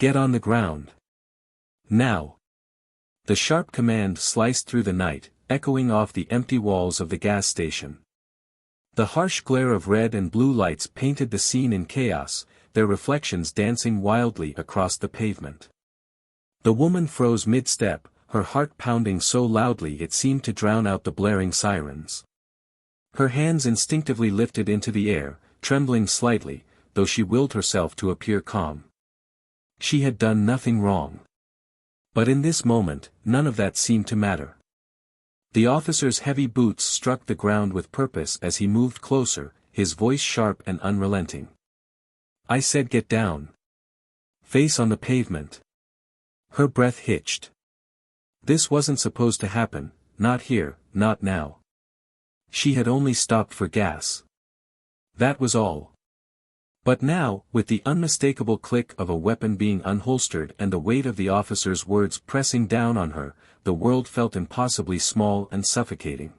Get on the ground. Now. The sharp command sliced through the night, echoing off the empty walls of the gas station. The harsh glare of red and blue lights painted the scene in chaos, their reflections dancing wildly across the pavement. The woman froze mid-step, her heart pounding so loudly it seemed to drown out the blaring sirens. Her hands instinctively lifted into the air, trembling slightly, though she willed herself to appear calm. She had done nothing wrong. But in this moment, none of that seemed to matter. The officer's heavy boots struck the ground with purpose as he moved closer, his voice sharp and unrelenting. I said get down. Face on the pavement. Her breath hitched. This wasn't supposed to happen, not here, not now. She had only stopped for gas. That was all. But now, with the unmistakable click of a weapon being unholstered and the weight of the officer's words pressing down on her, the world felt impossibly small and suffocating.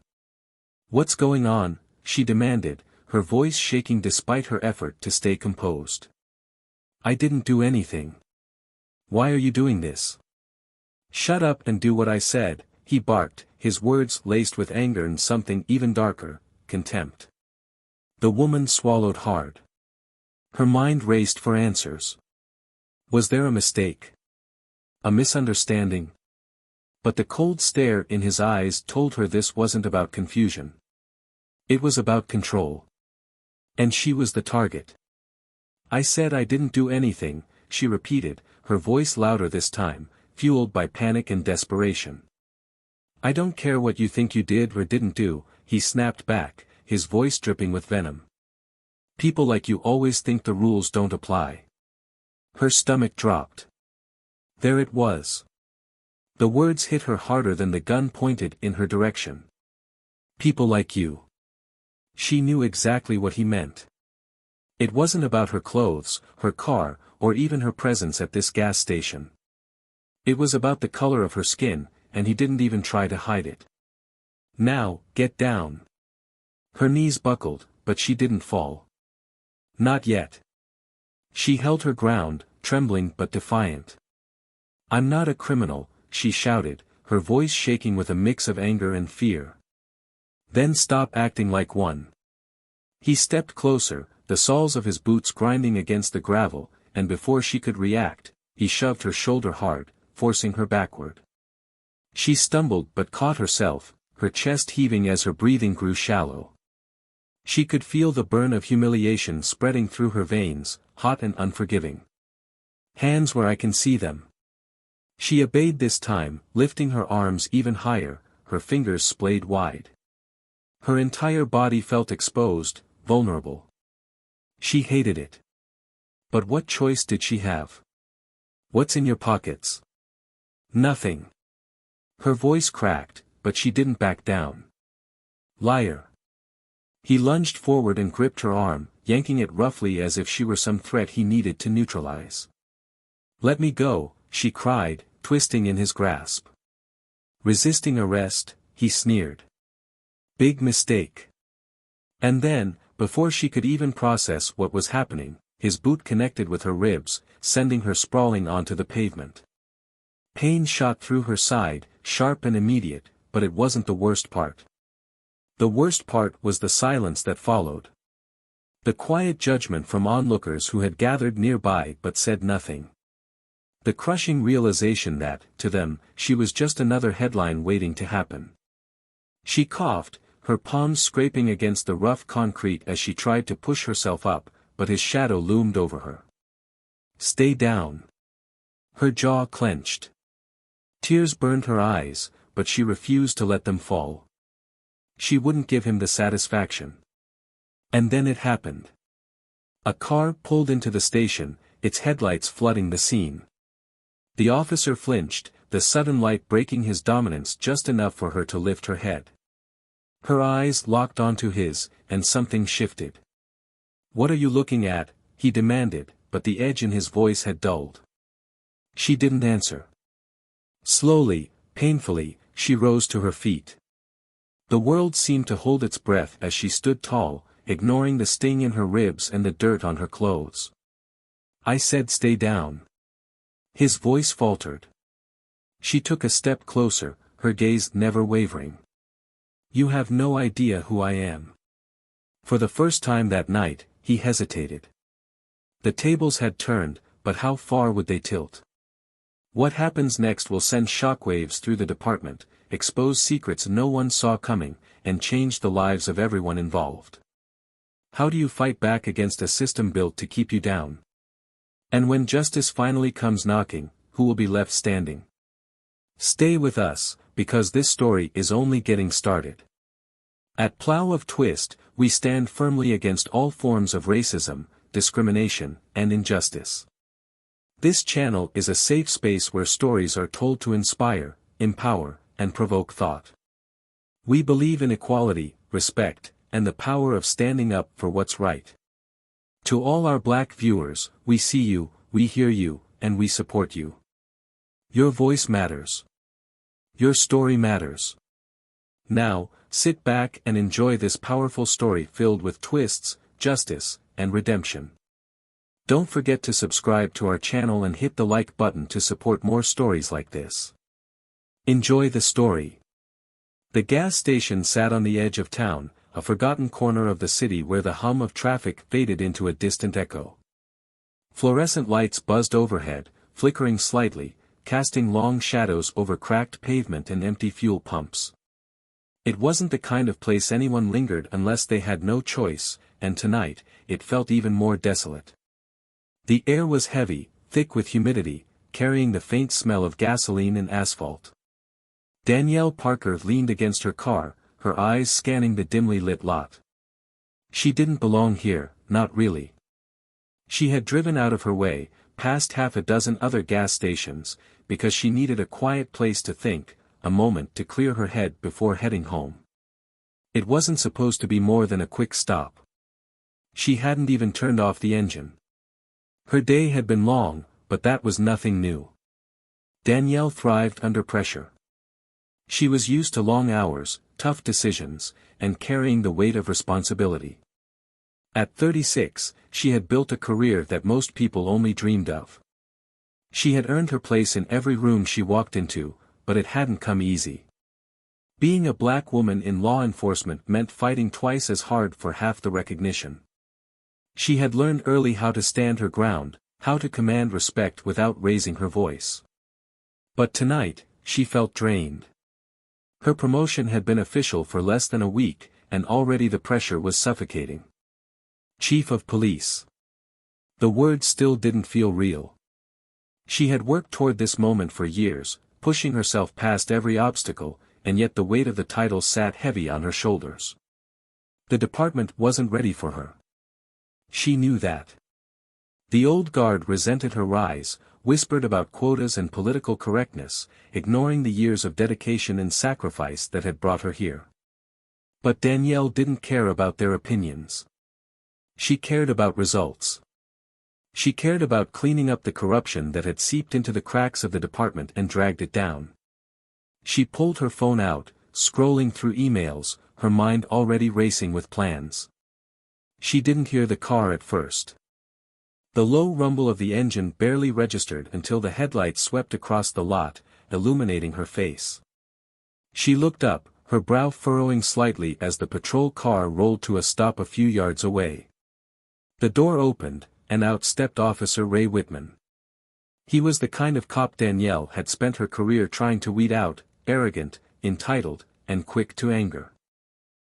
What's going on? She demanded, her voice shaking despite her effort to stay composed. I didn't do anything. Why are you doing this? Shut up and do what I said, he barked, his words laced with anger and something even darker, contempt. The woman swallowed hard. Her mind raced for answers. Was there a mistake? A misunderstanding? But the cold stare in his eyes told her this wasn't about confusion. It was about control. And she was the target. I said I didn't do anything, she repeated, her voice louder this time, fueled by panic and desperation. I don't care what you think you did or didn't do, he snapped back, his voice dripping with venom. People like you always think the rules don't apply. Her stomach dropped. There it was. The words hit her harder than the gun pointed in her direction. People like you. She knew exactly what he meant. It wasn't about her clothes, her car, or even her presence at this gas station. It was about the color of her skin, and he didn't even try to hide it. Now, get down. Her knees buckled, but she didn't fall. Not yet. She held her ground, trembling but defiant. I'm not a criminal, she shouted, her voice shaking with a mix of anger and fear. Then stop acting like one. He stepped closer, the soles of his boots grinding against the gravel, and before she could react, he shoved her shoulder hard, forcing her backward. She stumbled but caught herself, her chest heaving as her breathing grew shallow. She could feel the burn of humiliation spreading through her veins, hot and unforgiving. Hands where I can see them. She obeyed this time, lifting her arms even higher, her fingers splayed wide. Her entire body felt exposed, vulnerable. She hated it. But what choice did she have? What's in your pockets? Nothing. Her voice cracked, but she didn't back down. Liar. He lunged forward and gripped her arm, yanking it roughly as if she were some threat he needed to neutralize. Let me go, she cried, twisting in his grasp. Resisting arrest, he sneered. Big mistake. And then, before she could even process what was happening, his boot connected with her ribs, sending her sprawling onto the pavement. Pain shot through her side, sharp and immediate, but it wasn't the worst part. The worst part was the silence that followed. The quiet judgment from onlookers who had gathered nearby but said nothing. The crushing realization that, to them, she was just another headline waiting to happen. She coughed, her palms scraping against the rough concrete as she tried to push herself up, but his shadow loomed over her. Stay down. Her jaw clenched. Tears burned her eyes, but she refused to let them fall. She wouldn't give him the satisfaction. And then it happened. A car pulled into the station, its headlights flooding the scene. The officer flinched, the sudden light breaking his dominance just enough for her to lift her head. Her eyes locked onto his, and something shifted. What are you looking at? He demanded, but the edge in his voice had dulled. She didn't answer. Slowly, painfully, she rose to her feet. The world seemed to hold its breath as she stood tall, ignoring the sting in her ribs and the dirt on her clothes. I said stay down. His voice faltered. She took a step closer, her gaze never wavering. You have no idea who I am. For the first time that night, he hesitated. The tables had turned, but how far would they tilt? What happens next will send shockwaves through the department, expose secrets no one saw coming, and change the lives of everyone involved. How do you fight back against a system built to keep you down? And when justice finally comes knocking, who will be left standing? Stay with us, because this story is only getting started. At Plough of Twist, we stand firmly against all forms of racism, discrimination, and injustice. This channel is a safe space where stories are told to inspire, empower, and provoke thought. We believe in equality, respect, and the power of standing up for what's right. To all our Black viewers, we see you, we hear you, and we support you. Your voice matters. Your story matters. Now, sit back and enjoy this powerful story filled with twists, justice, and redemption. Don't forget to subscribe to our channel and hit the like button to support more stories like this. Enjoy the story. The gas station sat on the edge of town, a forgotten corner of the city where the hum of traffic faded into a distant echo. Fluorescent lights buzzed overhead, flickering slightly, casting long shadows over cracked pavement and empty fuel pumps. It wasn't the kind of place anyone lingered unless they had no choice, and tonight, it felt even more desolate. The air was heavy, thick with humidity, carrying the faint smell of gasoline and asphalt. Danielle Parker leaned against her car, her eyes scanning the dimly lit lot. She didn't belong here, not really. She had driven out of her way, past half a dozen other gas stations, because she needed a quiet place to think, a moment to clear her head before heading home. It wasn't supposed to be more than a quick stop. She hadn't even turned off the engine. Her day had been long, but that was nothing new. Danielle thrived under pressure. She was used to long hours, tough decisions, and carrying the weight of responsibility. At 36, she had built a career that most people only dreamed of. She had earned her place in every room she walked into, but it hadn't come easy. Being a Black woman in law enforcement meant fighting twice as hard for half the recognition. She had learned early how to stand her ground, how to command respect without raising her voice. But tonight, she felt drained. Her promotion had been official for less than a week, and already the pressure was suffocating. Chief of Police. The word still didn't feel real. She had worked toward this moment for years, pushing herself past every obstacle, and yet the weight of the title sat heavy on her shoulders. The department wasn't ready for her. She knew that. The old guard resented her rise, whispered about quotas and political correctness, ignoring the years of dedication and sacrifice that had brought her here. But Danielle didn't care about their opinions. She cared about results. She cared about cleaning up the corruption that had seeped into the cracks of the department and dragged it down. She pulled her phone out, scrolling through emails, her mind already racing with plans. She didn't hear the car at first. The low rumble of the engine barely registered until the headlights swept across the lot, illuminating her face. She looked up, her brow furrowing slightly as the patrol car rolled to a stop a few yards away. The door opened, and out stepped Officer Ray Whitman. He was the kind of cop Danielle had spent her career trying to weed out, arrogant, entitled, and quick to anger.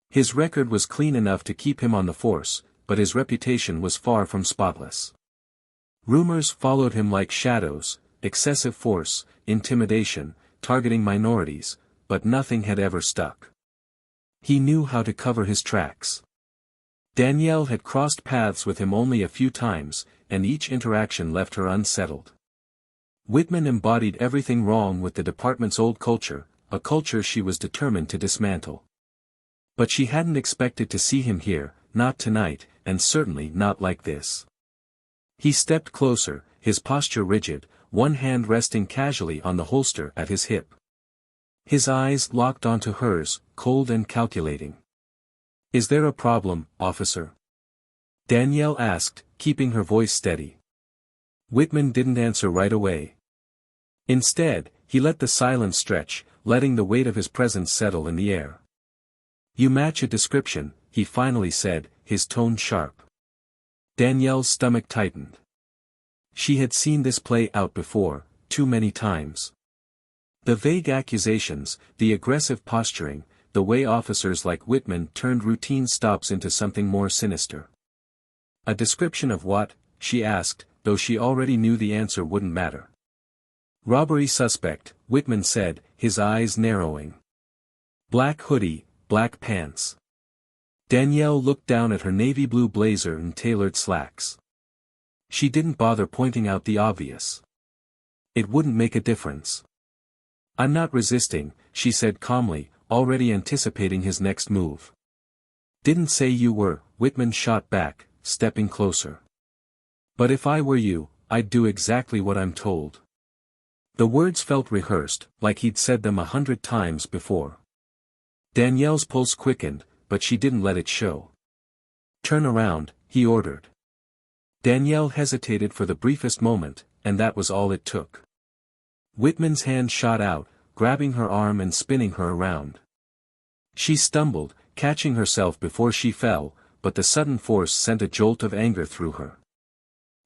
His record was clean enough to keep him on the force, but his reputation was far from spotless. Rumors followed him like shadows, excessive force, intimidation, targeting minorities, but nothing had ever stuck. He knew how to cover his tracks. Danielle had crossed paths with him only a few times, and each interaction left her unsettled. Whitman embodied everything wrong with the department's old culture, a culture she was determined to dismantle. But she hadn't expected to see him here, not tonight, and certainly not like this. He stepped closer, his posture rigid, one hand resting casually on the holster at his hip. His eyes locked onto hers, cold and calculating. "Is there a problem, officer?" Danielle asked, keeping her voice steady. Whitman didn't answer right away. Instead, he let the silence stretch, letting the weight of his presence settle in the air. "You match a description," he finally said, his tone sharp. Danielle's stomach tightened. She had seen this play out before, too many times. The vague accusations, the aggressive posturing, the way officers like Whitman turned routine stops into something more sinister. "A description of what?" she asked, though she already knew the answer wouldn't matter. "Robbery suspect," Whitman said, his eyes narrowing. "Black hoodie, black pants." Danielle looked down at her navy blue blazer and tailored slacks. She didn't bother pointing out the obvious. It wouldn't make a difference. "I'm not resisting," she said calmly, already anticipating his next move. "Didn't say you were," Whitman shot back, stepping closer. "But if I were you, I'd do exactly what I'm told." The words felt rehearsed, like he'd said them 100 times before. Danielle's pulse quickened, but she didn't let it show. "Turn around," he ordered. Danielle hesitated for the briefest moment, and that was all it took. Whitman's hand shot out, grabbing her arm and spinning her around. She stumbled, catching herself before she fell, but the sudden force sent a jolt of anger through her.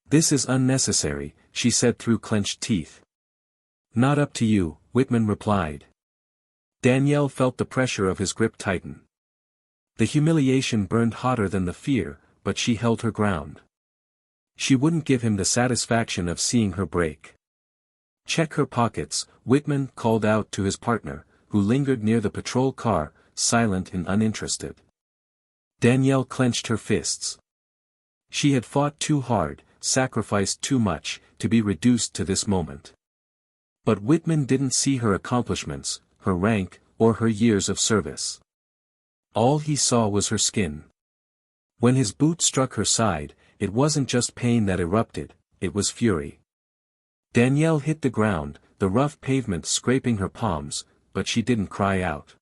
"This is unnecessary," she said through clenched teeth. "Not up to you," Whitman replied. Danielle felt the pressure of his grip tighten. The humiliation burned hotter than the fear, but she held her ground. She wouldn't give him the satisfaction of seeing her break. "Check her pockets," Whitman called out to his partner, who lingered near the patrol car, silent and uninterested. Danielle clenched her fists. She had fought too hard, sacrificed too much, to be reduced to this moment. But Whitman didn't see her accomplishments, her rank, or her years of service. All he saw was her skin. When his boot struck her side, it wasn't just pain that erupted, it was fury. Danielle hit the ground, the rough pavement scraping her palms, but she didn't cry out.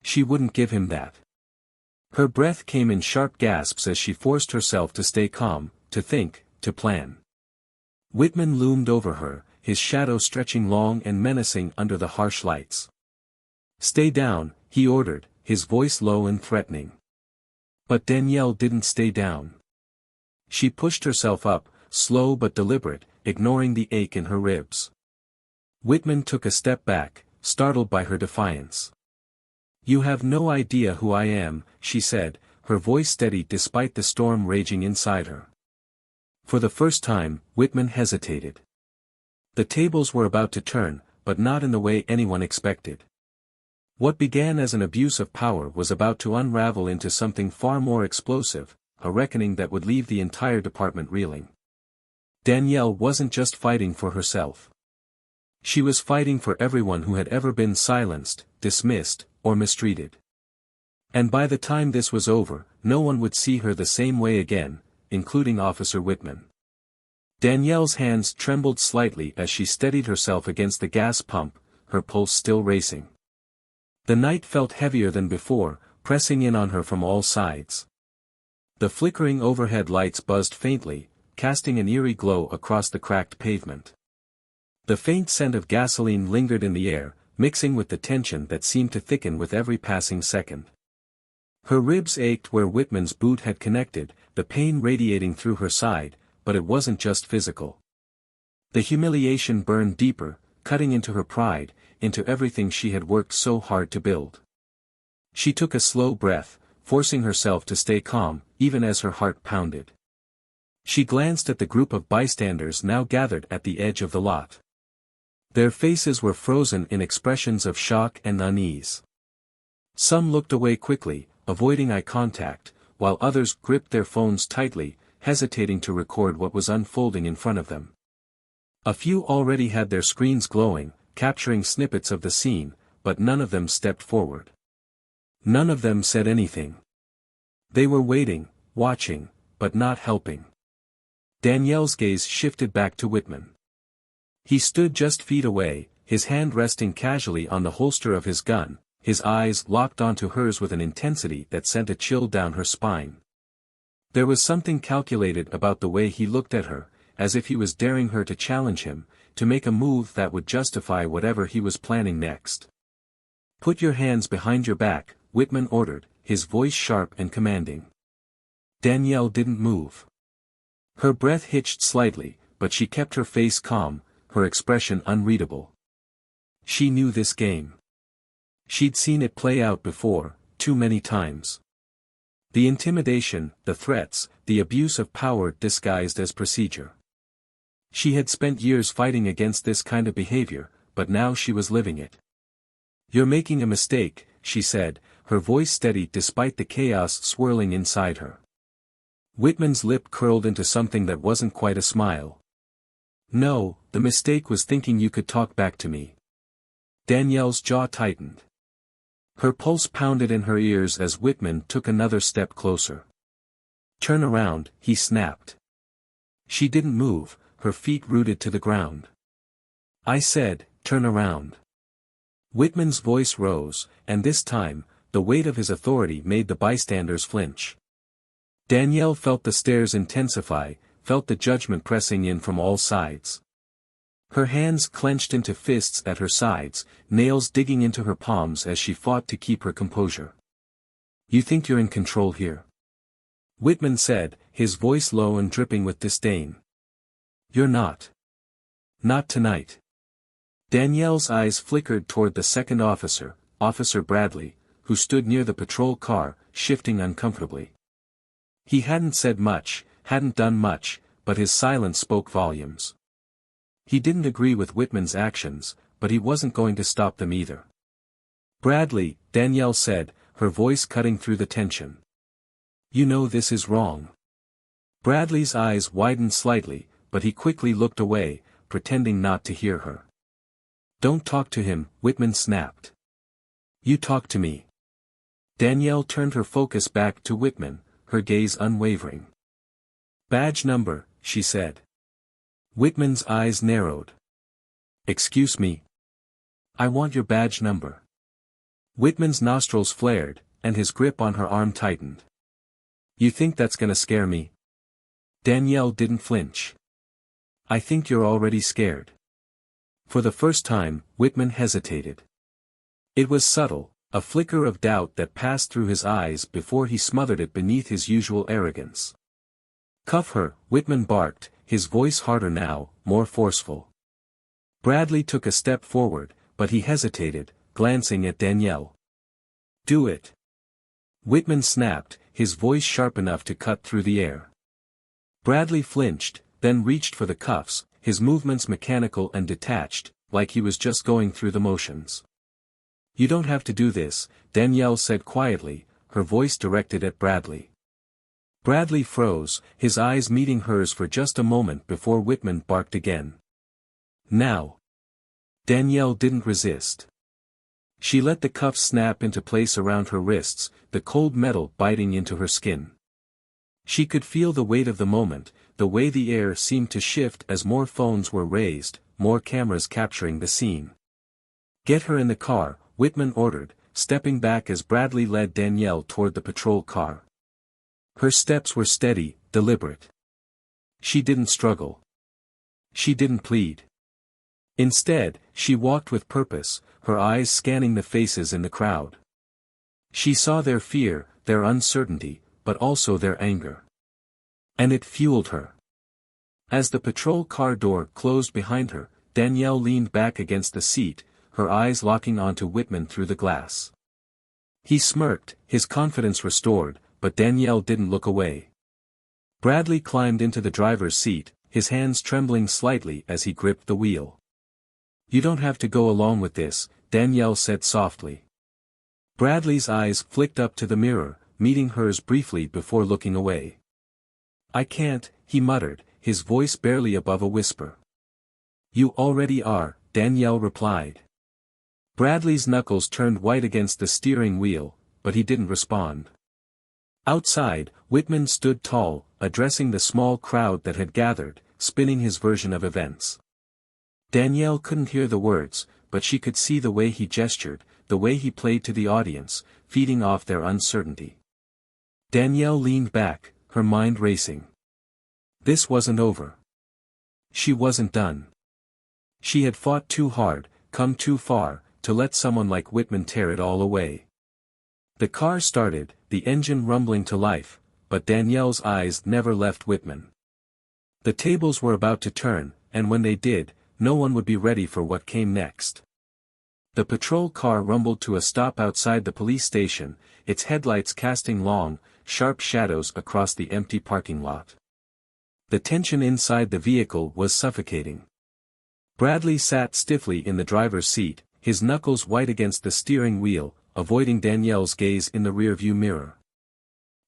She wouldn't give him that. Her breath came in sharp gasps as she forced herself to stay calm, to think, to plan. Whitman loomed over her, his shadow stretching long and menacing under the harsh lights. "Stay down," he ordered, his voice low and threatening. But Danielle didn't stay down. She pushed herself up, slow but deliberate, ignoring the ache in her ribs. Whitman took a step back, startled by her defiance. "You have no idea who I am," she said, her voice steady despite the storm raging inside her. For the first time, Whitman hesitated. The tables were about to turn, but not in the way anyone expected. What began as an abuse of power was about to unravel into something far more explosive, a reckoning that would leave the entire department reeling. Danielle wasn't just fighting for herself. She was fighting for everyone who had ever been silenced, dismissed, or mistreated. And by the time this was over, no one would see her the same way again, including Officer Whitman. Danielle's hands trembled slightly as she steadied herself against the gas pump, her pulse still racing. The night felt heavier than before, pressing in on her from all sides. The flickering overhead lights buzzed faintly, casting an eerie glow across the cracked pavement. The faint scent of gasoline lingered in the air, mixing with the tension that seemed to thicken with every passing second. Her ribs ached where Whitman's boot had connected, the pain radiating through her side, but it wasn't just physical. The humiliation burned deeper, cutting into her pride, into everything she had worked so hard to build. She took a slow breath, forcing herself to stay calm, even as her heart pounded. She glanced at the group of bystanders now gathered at the edge of the lot. Their faces were frozen in expressions of shock and unease. Some looked away quickly, avoiding eye contact, while others gripped their phones tightly, hesitating to record what was unfolding in front of them. A few already had their screens glowing, capturing snippets of the scene, but none of them stepped forward. None of them said anything. They were waiting, watching, but not helping. Danielle's gaze shifted back to Whitman. He stood just feet away, his hand resting casually on the holster of his gun, his eyes locked onto hers with an intensity that sent a chill down her spine. There was something calculated about the way he looked at her, as if he was daring her to challenge him, to make a move that would justify whatever he was planning next. "Put your hands behind your back," Whitman ordered, his voice sharp and commanding. Danielle didn't move. Her breath hitched slightly, but she kept her face calm, her expression unreadable. She knew this game. She'd seen it play out before, too many times. The intimidation, the threats, the abuse of power disguised as procedure. She had spent years fighting against this kind of behavior, but now she was living it. "You're making a mistake," she said, her voice steady despite the chaos swirling inside her. Whitman's lip curled into something that wasn't quite a smile. "No, the mistake was thinking you could talk back to me." Danielle's jaw tightened. Her pulse pounded in her ears as Whitman took another step closer. "Turn around," he snapped. She didn't move, her feet rooted to the ground. "I said, turn around." Whitman's voice rose, and this time, the weight of his authority made the bystanders flinch. Danielle felt the stares intensify, felt the judgment pressing in from all sides. Her hands clenched into fists at her sides, nails digging into her palms as she fought to keep her composure. "You think you're in control here?" Whitman said, his voice low and dripping with disdain. "You're not. Not tonight." Danielle's eyes flickered toward the second officer, Officer Bradley, who stood near the patrol car, shifting uncomfortably. He hadn't said much, hadn't done much, but his silence spoke volumes. He didn't agree with Whitman's actions, but he wasn't going to stop them either. "Bradley," Danielle said, her voice cutting through the tension. "You know this is wrong." Bradley's eyes widened slightly, but he quickly looked away, pretending not to hear her. "Don't talk to him," Whitman snapped. "You talk to me." Danielle turned her focus back to Whitman, her gaze unwavering. "Badge number," she said. Whitman's eyes narrowed. "Excuse me? I want your badge number." Whitman's nostrils flared, and his grip on her arm tightened. "You think that's gonna scare me?" Danielle didn't flinch. "I think you're already scared." For the first time, Whitman hesitated. It was subtle, a flicker of doubt that passed through his eyes before he smothered it beneath his usual arrogance. "Cuff her," Whitman barked, his voice harder now, more forceful. Bradley took a step forward, but he hesitated, glancing at Danielle. "Do it." Whitman snapped, his voice sharp enough to cut through the air. Bradley flinched, then reached for the cuffs, his movements mechanical and detached, like he was just going through the motions. "You don't have to do this," Danielle said quietly, her voice directed at Bradley. Bradley froze, his eyes meeting hers for just a moment before Whitman barked again. "Now." Danielle didn't resist. She let the cuffs snap into place around her wrists, the cold metal biting into her skin. She could feel the weight of the moment, the way the air seemed to shift as more phones were raised, more cameras capturing the scene. "Get her in the car," Whitman ordered, stepping back as Bradley led Danielle toward the patrol car. Her steps were steady, deliberate. She didn't struggle. She didn't plead. Instead, she walked with purpose, her eyes scanning the faces in the crowd. She saw their fear, their uncertainty, but also their anger. And it fueled her. As the patrol car door closed behind her, Danielle leaned back against the seat, her eyes locking onto Whitman through the glass. He smirked, his confidence restored, but Danielle didn't look away. Bradley climbed into the driver's seat, his hands trembling slightly as he gripped the wheel. "You don't have to go along with this," Danielle said softly. Bradley's eyes flicked up to the mirror, meeting hers briefly before looking away. "I can't," he muttered, his voice barely above a whisper. "You already are," Danielle replied. Bradley's knuckles turned white against the steering wheel, but he didn't respond. Outside, Whitman stood tall, addressing the small crowd that had gathered, spinning his version of events. Danielle couldn't hear the words, but she could see the way he gestured, the way he played to the audience, feeding off their uncertainty. Danielle leaned back, her mind racing. This wasn't over. She wasn't done. She had fought too hard, come too far, to let someone like Whitman tear it all away. The car started, the engine rumbling to life, but Danielle's eyes never left Whitman. The tables were about to turn, and when they did, no one would be ready for what came next. The patrol car rumbled to a stop outside the police station, its headlights casting long, sharp shadows across the empty parking lot. The tension inside the vehicle was suffocating. Bradley sat stiffly in the driver's seat, his knuckles white against the steering wheel, avoiding Danielle's gaze in the rearview mirror.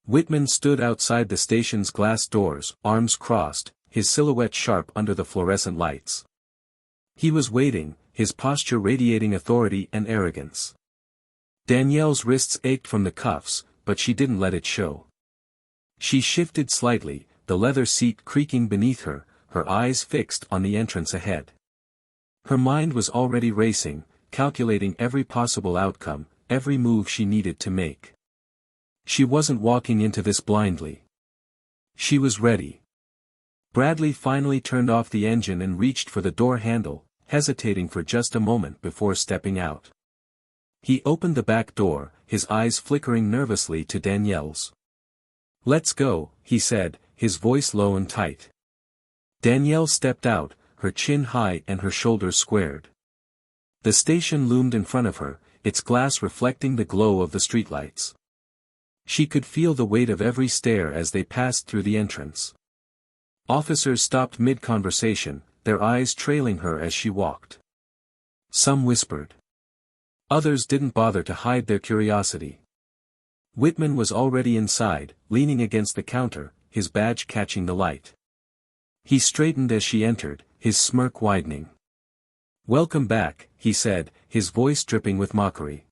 Whitman stood outside the station's glass doors, arms crossed, his silhouette sharp under the fluorescent lights. He was waiting, his posture radiating authority and arrogance. Danielle's wrists ached from the cuffs, but she didn't let it show. She shifted slightly, the leather seat creaking beneath her, her eyes fixed on the entrance ahead. Her mind was already racing, calculating every possible outcome, every move she needed to make. She wasn't walking into this blindly. She was ready. Bradley finally turned off the engine and reached for the door handle, hesitating for just a moment before stepping out. He opened the back door, his eyes flickering nervously to Danielle's. "Let's go," he said, his voice low and tight. Danielle stepped out, her chin high and her shoulders squared. The station loomed in front of her, its glass reflecting the glow of the streetlights. She could feel the weight of every stare as they passed through the entrance. Officers stopped mid-conversation, their eyes trailing her as she walked. Some whispered. Others didn't bother to hide their curiosity. Whitman was already inside, leaning against the counter, his badge catching the light. He straightened as she entered, his smirk widening. "Welcome back," he said, his voice dripping with mockery.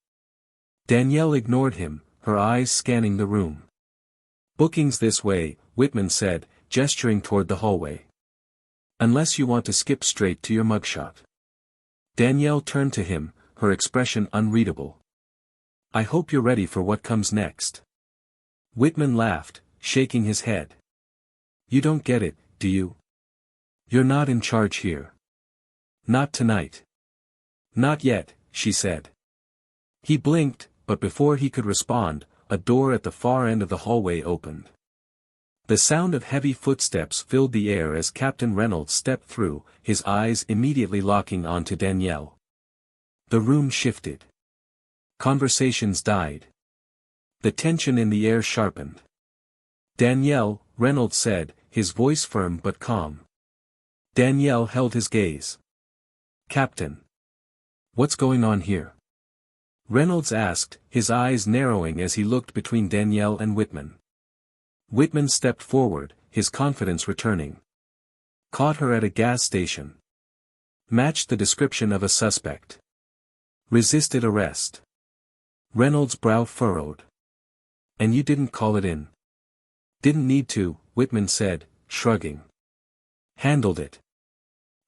Danielle ignored him, her eyes scanning the room. "Bookings this way," Whitman said, gesturing toward the hallway. "Unless you want to skip straight to your mugshot." Danielle turned to him, her expression unreadable. "I hope you're ready for what comes next." Whitman laughed, shaking his head. "You don't get it, do you? You're not in charge here. Not tonight." "Not yet," she said. He blinked, but before he could respond, a door at the far end of the hallway opened. The sound of heavy footsteps filled the air as Captain Reynolds stepped through, his eyes immediately locking onto Danielle. The room shifted. Conversations died. The tension in the air sharpened. "Danielle," Reynolds said, his voice firm but calm. Danielle held his gaze. "Captain. What's going on here?" Reynolds asked, his eyes narrowing as he looked between Danielle and Whitman. Whitman stepped forward, his confidence returning. "Caught her at a gas station. Matched the description of a suspect. Resisted arrest." Reynolds' brow furrowed. "And you didn't call it in?" "Didn't need to," Whitman said, shrugging. "Handled it."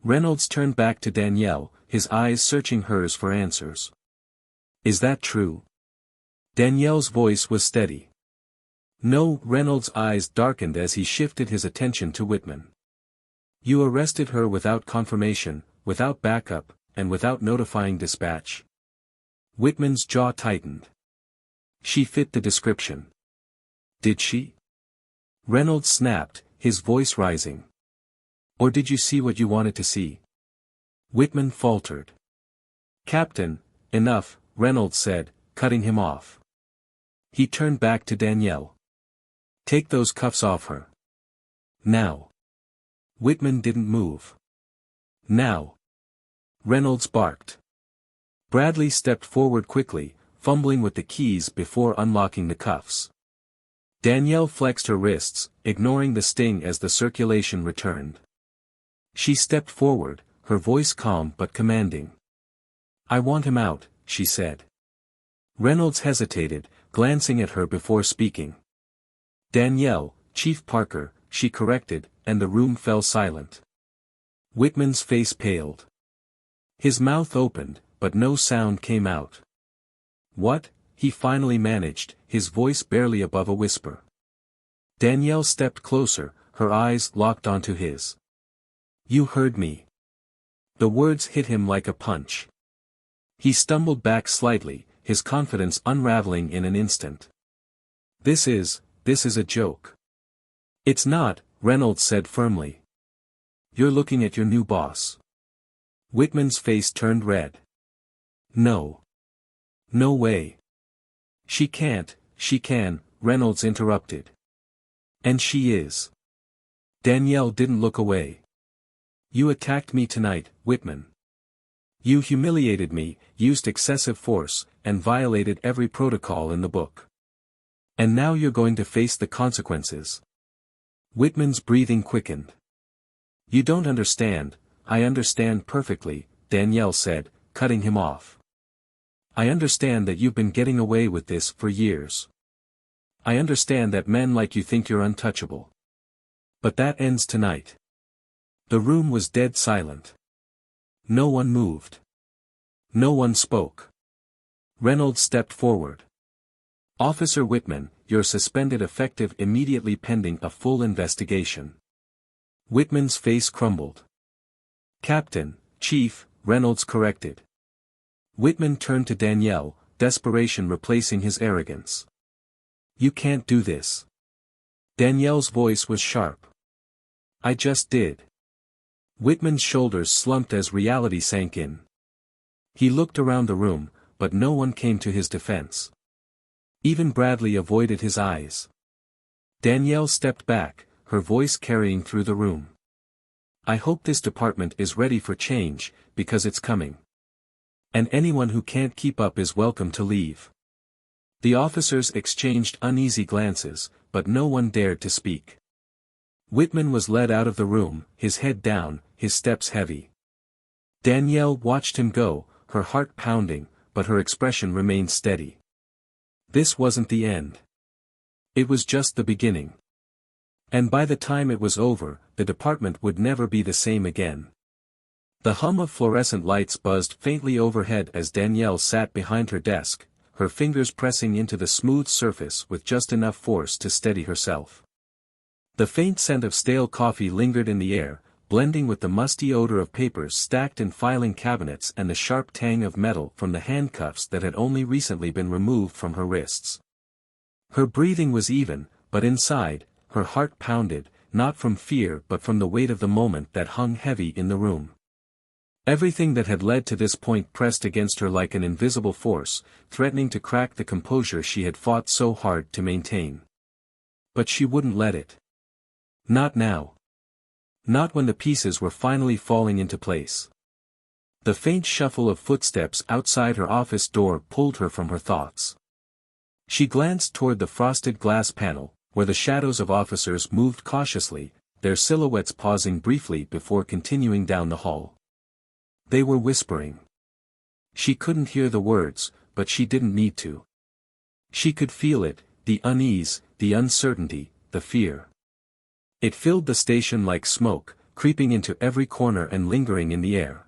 Reynolds turned back to Danielle, his eyes searching hers for answers. "Is that true?" Danielle's voice was steady. "No," Reynolds' eyes darkened as he shifted his attention to Whitman. "You arrested her without confirmation, without backup, and without notifying dispatch." Whitman's jaw tightened. "She fit the description." "Did she?" Reynolds snapped, his voice rising. "Or did you see what you wanted to see?" Whitman faltered. "Captain, enough," Reynolds said, cutting him off. He turned back to Danielle. "Take those cuffs off her. Now." Whitman didn't move. "Now." Reynolds barked. Bradley stepped forward quickly, fumbling with the keys before unlocking the cuffs. Danielle flexed her wrists, ignoring the sting as the circulation returned. She stepped forward, her voice calm but commanding. "I want him out," she said. Reynolds hesitated, glancing at her before speaking. "Danielle, Chief Parker," she corrected, and the room fell silent. Whitman's face paled. His mouth opened, but no sound came out. "What?" he finally managed, his voice barely above a whisper. Danielle stepped closer, her eyes locked onto his. "You heard me. The words hit him like a punch. He stumbled back slightly, his confidence unraveling in an instant. This is a joke. It's not, Reynolds said firmly. You're looking at your new boss. Whitman's face turned red. No. No way. She can't, she can, Reynolds interrupted. And she is. Danielle didn't look away. You attacked me tonight, Whitman. You humiliated me, used excessive force, and violated every protocol in the book. And now you're going to face the consequences. Whitman's breathing quickened. You don't understand. I understand perfectly, Danielle said, cutting him off. I understand that you've been getting away with this for years. I understand that men like you think you're untouchable. But that ends tonight. The room was dead silent. No one moved. No one spoke. Reynolds stepped forward. Officer Whitman, you're suspended effective immediately pending a full investigation. Whitman's face crumbled. Captain, Chief, Reynolds corrected. Whitman turned to Danielle, desperation replacing his arrogance. You can't do this. Danielle's voice was sharp. I just did. Whitman's shoulders slumped as reality sank in. He looked around the room, but no one came to his defense. Even Bradley avoided his eyes. Danielle stepped back, her voice carrying through the room. I hope this department is ready for change, because it's coming. And anyone who can't keep up is welcome to leave. The officers exchanged uneasy glances, but no one dared to speak. Whitman was led out of the room, his head down, his steps heavy. Danielle watched him go, her heart pounding, but her expression remained steady. This wasn't the end. It was just the beginning. And by the time it was over, the department would never be the same again. The hum of fluorescent lights buzzed faintly overhead as Danielle sat behind her desk, her fingers pressing into the smooth surface with just enough force to steady herself. The faint scent of stale coffee lingered in the air, blending with the musty odor of papers stacked in filing cabinets and the sharp tang of metal from the handcuffs that had only recently been removed from her wrists. Her breathing was even, but inside, her heart pounded, not from fear but from the weight of the moment that hung heavy in the room. Everything that had led to this point pressed against her like an invisible force, threatening to crack the composure she had fought so hard to maintain. But she wouldn't let it. Not now. Not when the pieces were finally falling into place. The faint shuffle of footsteps outside her office door pulled her from her thoughts. She glanced toward the frosted glass panel, where the shadows of officers moved cautiously, their silhouettes pausing briefly before continuing down the hall. They were whispering. She couldn't hear the words, but she didn't need to. She could feel it, the unease, the uncertainty, the fear. It filled the station like smoke, creeping into every corner and lingering in the air.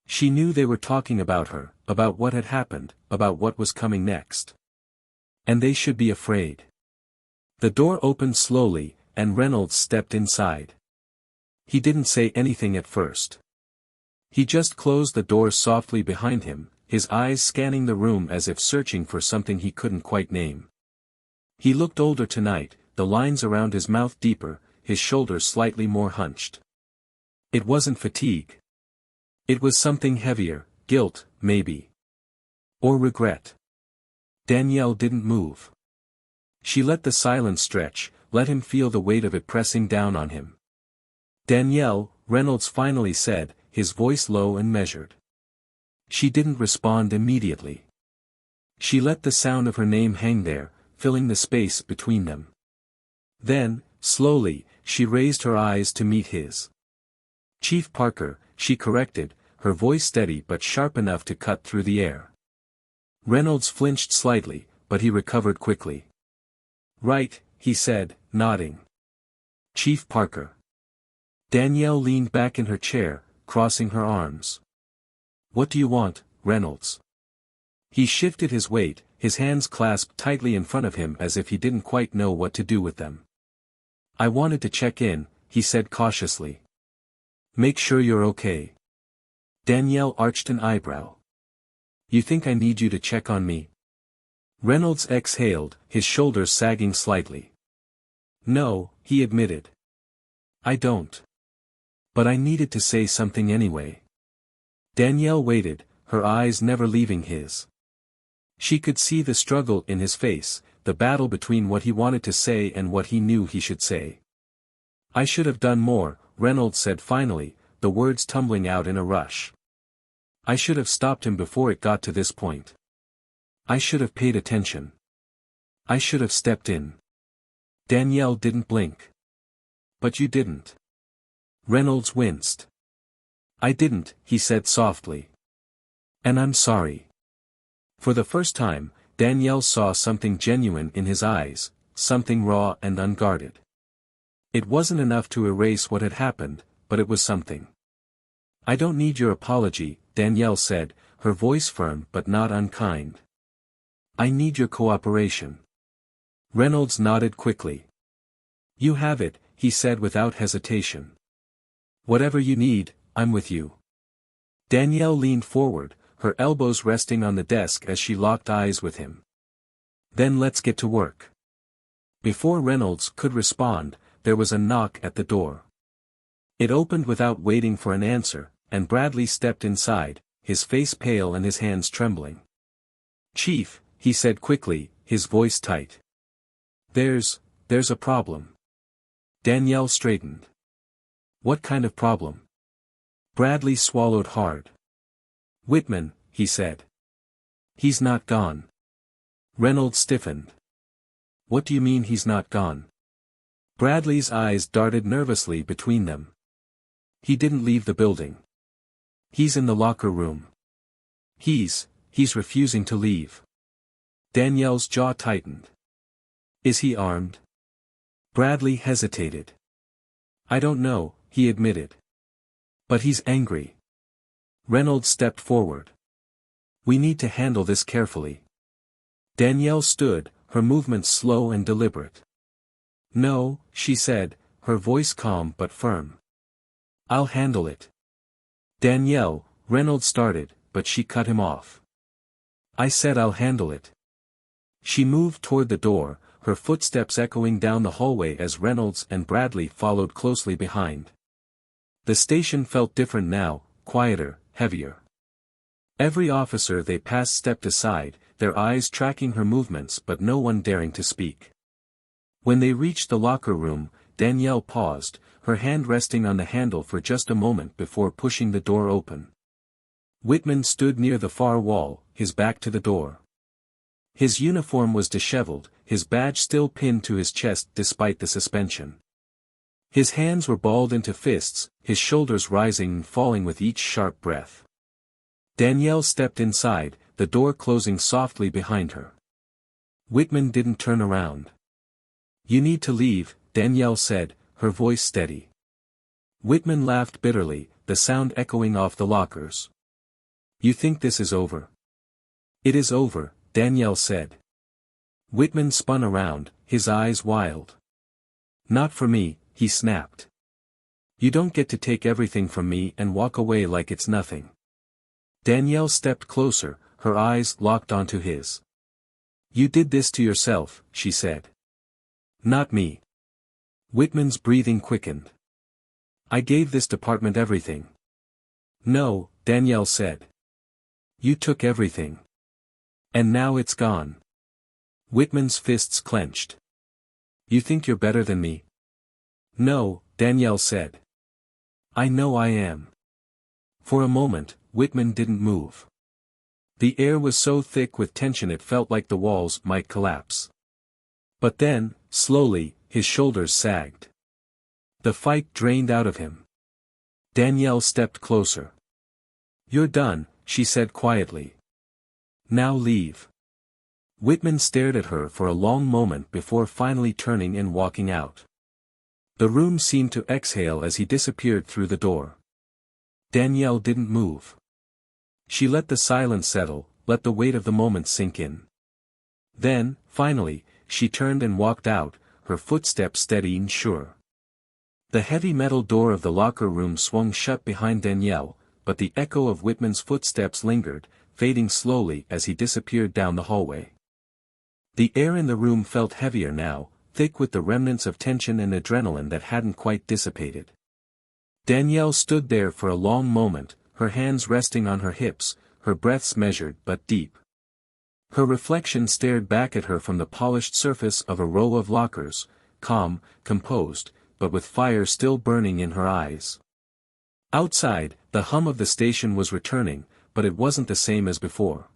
She knew they were talking about her, about what had happened, about what was coming next. And they should be afraid. The door opened slowly, and Reynolds stepped inside. He didn't say anything at first. He just closed the door softly behind him, his eyes scanning the room as if searching for something he couldn't quite name. He looked older tonight, the lines around his mouth deeper, his shoulders slightly more hunched. It wasn't fatigue. It was something heavier, guilt, maybe. Or regret. Danielle didn't move. She let the silence stretch, let him feel the weight of it pressing down on him. Danielle, Reynolds finally said, his voice low and measured. She didn't respond immediately. She let the sound of her name hang there, filling the space between them. Then, slowly, she raised her eyes to meet his. Chief Parker, she corrected, her voice steady but sharp enough to cut through the air. Reynolds flinched slightly, but he recovered quickly. Right, he said, nodding. Chief Parker. Danielle leaned back in her chair, crossing her arms. What do you want, Reynolds? He shifted his weight, his hands clasped tightly in front of him as if he didn't quite know what to do with them. I wanted to check in, he said cautiously. Make sure you're okay. Danielle arched an eyebrow. You think I need you to check on me? Reynolds exhaled, his shoulders sagging slightly. No, he admitted. I don't. But I needed to say something anyway. Danielle waited, her eyes never leaving his. She could see the struggle in his face, the battle between what he wanted to say and what he knew he should say. I should have done more, Reynolds said finally, the words tumbling out in a rush. I should have stopped him before it got to this point. I should have paid attention. I should have stepped in. Danielle didn't blink. But you didn't. Reynolds winced. I didn't, he said softly. And I'm sorry. For the first time, Danielle saw something genuine in his eyes, something raw and unguarded. It wasn't enough to erase what had happened, but it was something. I don't need your apology, Danielle said, her voice firm but not unkind. I need your cooperation. Reynolds nodded quickly. You have it, he said without hesitation. Whatever you need, I'm with you. Danielle leaned forward, her elbows resting on the desk as she locked eyes with him. Then let's get to work. Before Reynolds could respond, there was a knock at the door. It opened without waiting for an answer, and Bradley stepped inside, his face pale and his hands trembling. Chief, he said quickly, his voice tight. There's a problem. Danielle straightened. What kind of problem? Bradley swallowed hard. Whitman, he said. He's not gone. Reynolds stiffened. What do you mean he's not gone? Bradley's eyes darted nervously between them. He didn't leave the building. He's in the locker room. He's refusing to leave. Danielle's jaw tightened. Is he armed? Bradley hesitated. I don't know, he admitted. But he's angry. Reynolds stepped forward. We need to handle this carefully. Danielle stood, her movements slow and deliberate. No, she said, her voice calm but firm. I'll handle it. Danielle, Reynolds started, but she cut him off. I said I'll handle it. She moved toward the door, her footsteps echoing down the hallway as Reynolds and Bradley followed closely behind. The station felt different now, quieter, heavier. Every officer they passed stepped aside, their eyes tracking her movements but no one daring to speak. When they reached the locker room, Danielle paused, her hand resting on the handle for just a moment before pushing the door open. Whitman stood near the far wall, his back to the door. His uniform was disheveled, his badge still pinned to his chest despite the suspension. His hands were balled into fists, his shoulders rising and falling with each sharp breath. Danielle stepped inside, the door closing softly behind her. Whitman didn't turn around. You need to leave, Danielle said, her voice steady. Whitman laughed bitterly, the sound echoing off the lockers. You think this is over? It is over, Danielle said. Whitman spun around, his eyes wild. Not for me, he snapped. You don't get to take everything from me and walk away like it's nothing. Danielle stepped closer, her eyes locked onto his. You did this to yourself, she said. Not me. Whitman's breathing quickened. I gave this department everything. No, Danielle said. You took everything. And now it's gone. Whitman's fists clenched. You think you're better than me? No, Danielle said. I know I am. For a moment, Whitman didn't move. The air was so thick with tension it felt like the walls might collapse. But then, slowly, his shoulders sagged. The fight drained out of him. Danielle stepped closer. You're done, she said quietly. Now leave. Whitman stared at her for a long moment before finally turning and walking out. The room seemed to exhale as he disappeared through the door. Danielle didn't move. She let the silence settle, let the weight of the moment sink in. Then, finally, she turned and walked out, her footsteps steady and sure. The heavy metal door of the locker room swung shut behind Danielle, but the echo of Whitman's footsteps lingered, fading slowly as he disappeared down the hallway. The air in the room felt heavier now, thick with the remnants of tension and adrenaline that hadn't quite dissipated. Danielle stood there for a long moment, her hands resting on her hips, her breaths measured but deep. Her reflection stared back at her from the polished surface of a row of lockers, calm, composed, but with fire still burning in her eyes. Outside, the hum of the station was returning, but it wasn't the same as before.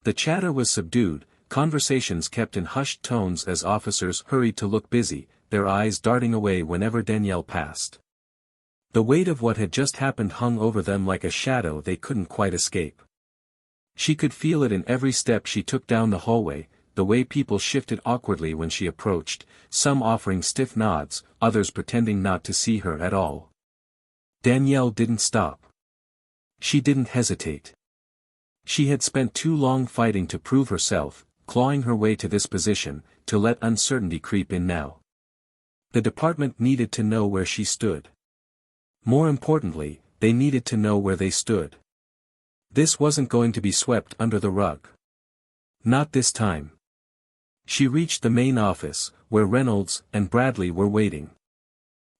The chatter was subdued, conversations kept in hushed tones as officers hurried to look busy, their eyes darting away whenever Danielle passed. The weight of what had just happened hung over them like a shadow they couldn't quite escape. She could feel it in every step she took down the hallway, the way people shifted awkwardly when she approached, some offering stiff nods, others pretending not to see her at all. Danielle didn't stop. She didn't hesitate. She had spent too long fighting to prove herself, clawing her way to this position, to let uncertainty creep in now. The department needed to know where she stood. More importantly, they needed to know where they stood. This wasn't going to be swept under the rug. Not this time. She reached the main office, where Reynolds and Bradley were waiting.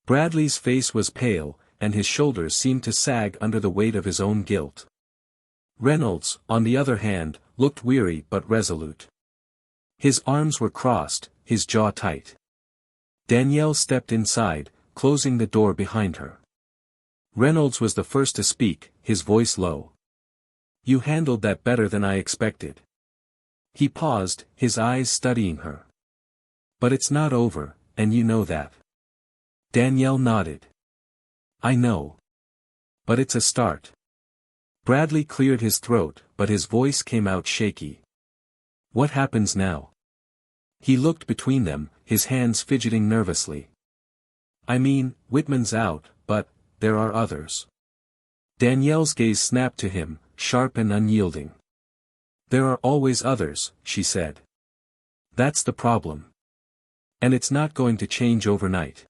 Bradley's face was pale, and his shoulders seemed to sag under the weight of his own guilt. Reynolds, on the other hand, looked weary but resolute. His arms were crossed, his jaw tight. Danielle stepped inside, closing the door behind her. Reynolds was the first to speak, his voice low. "You handled that better than I expected." He paused, his eyes studying her. "But it's not over, and you know that." Danielle nodded. "I know. But it's a start." Bradley cleared his throat, but his voice came out shaky. "What happens now?" He looked between them, his hands fidgeting nervously. "I mean, Whitman's out, but there are others." Danielle's gaze snapped to him, sharp and unyielding. "There are always others," she said. "That's the problem. And it's not going to change overnight.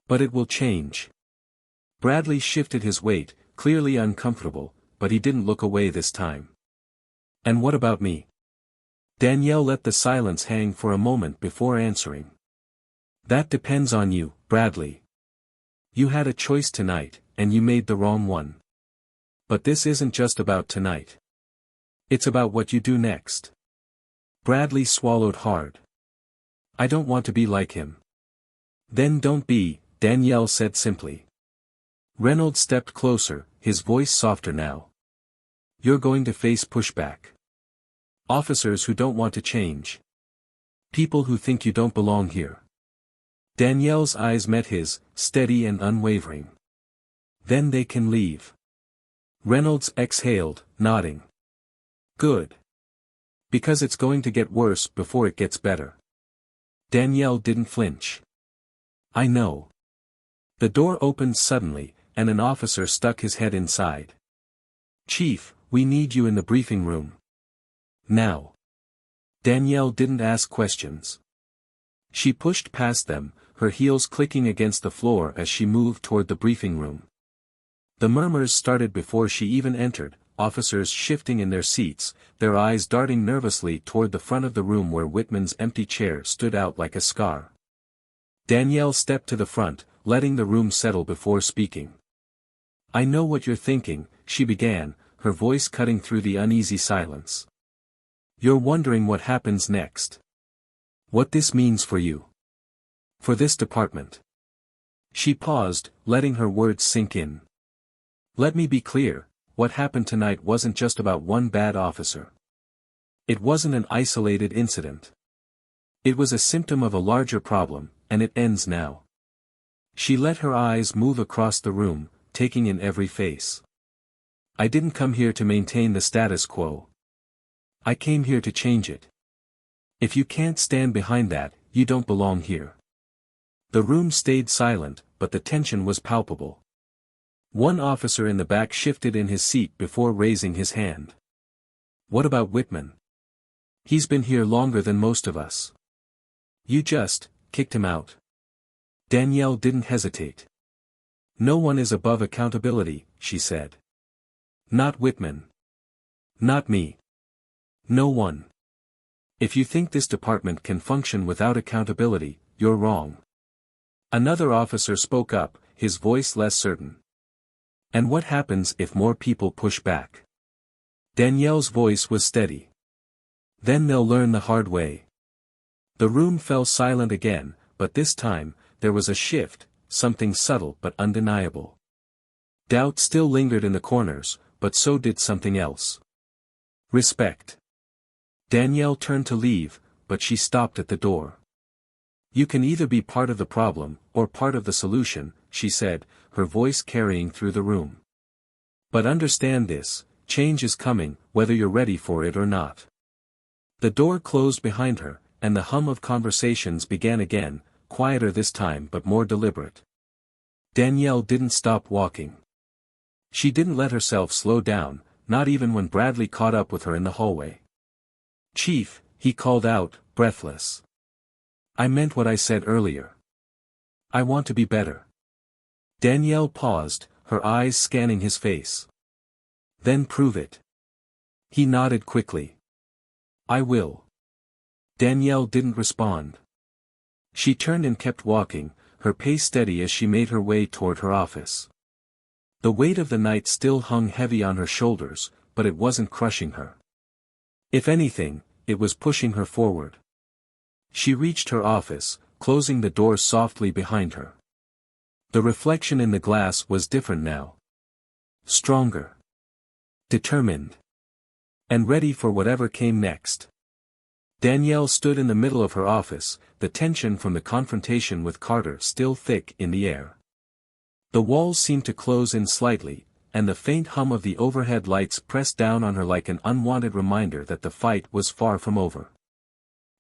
But it will change." Bradley shifted his weight, clearly uncomfortable, but he didn't look away this time. "And what about me?" Danielle let the silence hang for a moment before answering. "That depends on you, Bradley. You had a choice tonight, and you made the wrong one. But this isn't just about tonight. It's about what you do next." Bradley swallowed hard. "I don't want to be like him." "Then don't be," Danielle said simply. Reynolds stepped closer, his voice softer now. "You're going to face pushback. Officers who don't want to change. People who think you don't belong here." Danielle's eyes met his, steady and unwavering. "Then they can leave." Reynolds exhaled, nodding. "Good. Because it's going to get worse before it gets better." Danielle didn't flinch. "I know." The door opened suddenly, and an officer stuck his head inside. "Chief, we need you in the briefing room. Now." Danielle didn't ask questions. She pushed past them, her heels clicking against the floor as she moved toward the briefing room. The murmurs started before she even entered, officers shifting in their seats, their eyes darting nervously toward the front of the room where Whitman's empty chair stood out like a scar. Danielle stepped to the front, letting the room settle before speaking. "I know what you're thinking," she began, her voice cutting through the uneasy silence. "You're wondering what happens next. What this means for you. For this department." She paused, letting her words sink in. "Let me be clear, what happened tonight wasn't just about one bad officer. It wasn't an isolated incident. It was a symptom of a larger problem, and it ends now." She let her eyes move across the room, taking in every face. "I didn't come here to maintain the status quo. I came here to change it. If you can't stand behind that, you don't belong here." The room stayed silent, but the tension was palpable. One officer in the back shifted in his seat before raising his hand. "What about Whitman? He's been here longer than most of us. You just kicked him out." Danielle didn't hesitate. "No one is above accountability," she said. Not Whitman. Not me. No one. If you think this department can function without accountability, you're wrong. Another officer spoke up, his voice less certain. And what happens if more people push back? Danielle's voice was steady. Then they'll learn the hard way. The room fell silent again, but this time, there was a shift, something subtle but undeniable. Doubt still lingered in the corners, but so did something else. Respect. Danielle turned to leave, but she stopped at the door. You can either be part of the problem, or part of the solution, she said, her voice carrying through the room. But understand this, change is coming, whether you're ready for it or not. The door closed behind her, and the hum of conversations began again, quieter this time but more deliberate. Danielle didn't stop walking. She didn't let herself slow down, not even when Bradley caught up with her in the hallway. "Chief," he called out, breathless. "I meant what I said earlier. I want to be better." Danielle paused, her eyes scanning his face. "Then prove it." He nodded quickly. "I will." Danielle didn't respond. She turned and kept walking, her pace steady as she made her way toward her office. The weight of the night still hung heavy on her shoulders, but it wasn't crushing her. If anything, it was pushing her forward. She reached her office, closing the door softly behind her. The reflection in the glass was different now. Stronger. Determined. And ready for whatever came next. Danielle stood in the middle of her office, the tension from the confrontation with Carter still thick in the air. The walls seemed to close in slightly, and the faint hum of the overhead lights pressed down on her like an unwanted reminder that the fight was far from over.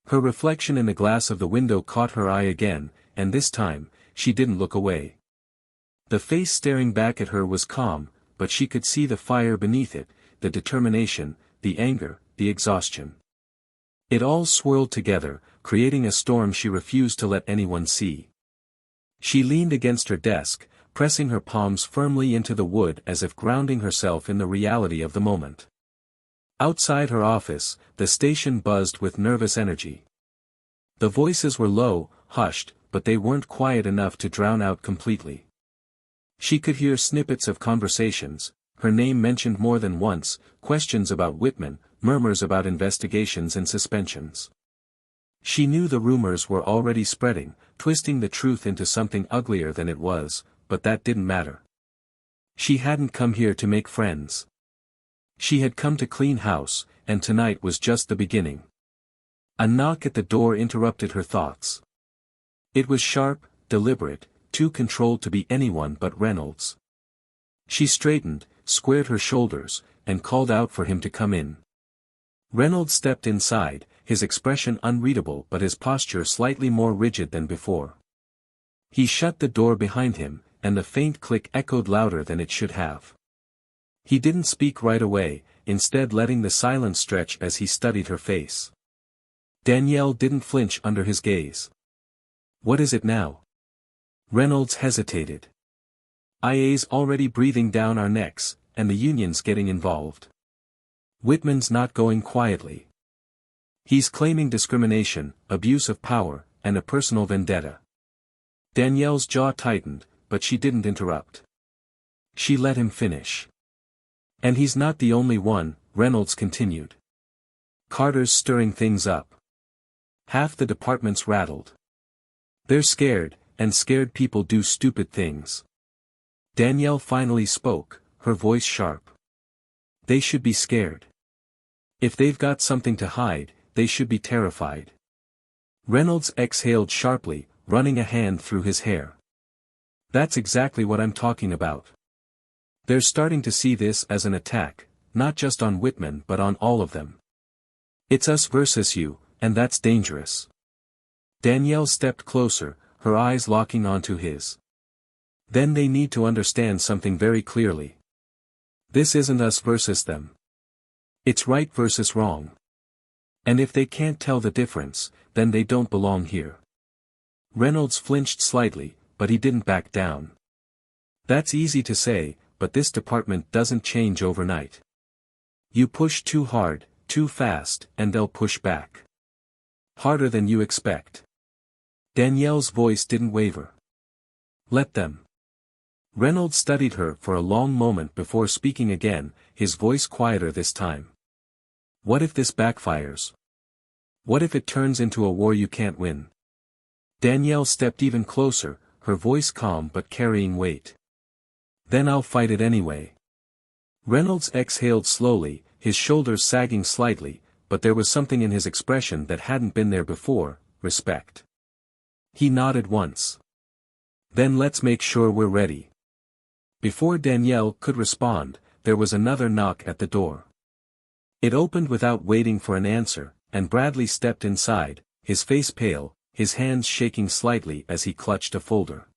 Her reflection in the glass of the window caught her eye again, and this time, she didn't look away. The face staring back at her was calm, but she could see the fire beneath it, the determination, the anger, the exhaustion. It all swirled together, creating a storm she refused to let anyone see. She leaned against her desk, pressing her palms firmly into the wood as if grounding herself in the reality of the moment. Outside her office, the station buzzed with nervous energy. The voices were low, hushed, but they weren't quiet enough to drown out completely. She could hear snippets of conversations, her name mentioned more than once, questions about Whitman, murmurs about investigations and suspensions. She knew the rumors were already spreading, twisting the truth into something uglier than it was, but that didn't matter. She hadn't come here to make friends. She had come to clean house, and tonight was just the beginning. A knock at the door interrupted her thoughts. It was sharp, deliberate, too controlled to be anyone but Reynolds. She straightened, squared her shoulders, and called out for him to come in. Reynolds stepped inside, his expression unreadable but his posture slightly more rigid than before. He shut the door behind him, and the faint click echoed louder than it should have. He didn't speak right away, instead letting the silence stretch as he studied her face. Danielle didn't flinch under his gaze. "What is it now?" Reynolds hesitated. "IA's already breathing down our necks, and the union's getting involved. Whitman's not going quietly. He's claiming discrimination, abuse of power, and a personal vendetta." Danielle's jaw tightened, but she didn't interrupt. She let him finish. "And he's not the only one," Reynolds continued. "Carter's stirring things up. Half the department's rattled. They're scared, and scared people do stupid things." Danielle finally spoke, her voice sharp. "They should be scared. If they've got something to hide, they should be terrified." Reynolds exhaled sharply, running a hand through his hair. "That's exactly what I'm talking about. They're starting to see this as an attack, not just on Whitman but on all of them. It's us versus you, and that's dangerous." Danielle stepped closer, her eyes locking onto his. "Then they need to understand something very clearly. This isn't us versus them. It's right versus wrong. And if they can't tell the difference, then they don't belong here." Reynolds flinched slightly, but he didn't back down. "That's easy to say, but this department doesn't change overnight. You push too hard, too fast, and they'll push back. Harder than you expect. Danielle's voice didn't waver. Let them. Reynolds studied her for a long moment before speaking again, his voice quieter this time. What if this backfires? What if it turns into a war you can't win? Danielle stepped even closer, her voice calm but carrying weight. Then I'll fight it anyway. Reynolds exhaled slowly, his shoulders sagging slightly, but there was something in his expression that hadn't been there before, respect. He nodded once. Then let's make sure we're ready. Before Danielle could respond, there was another knock at the door. It opened without waiting for an answer, and Bradley stepped inside, his face pale, his hands shaking slightly as he clutched a folder.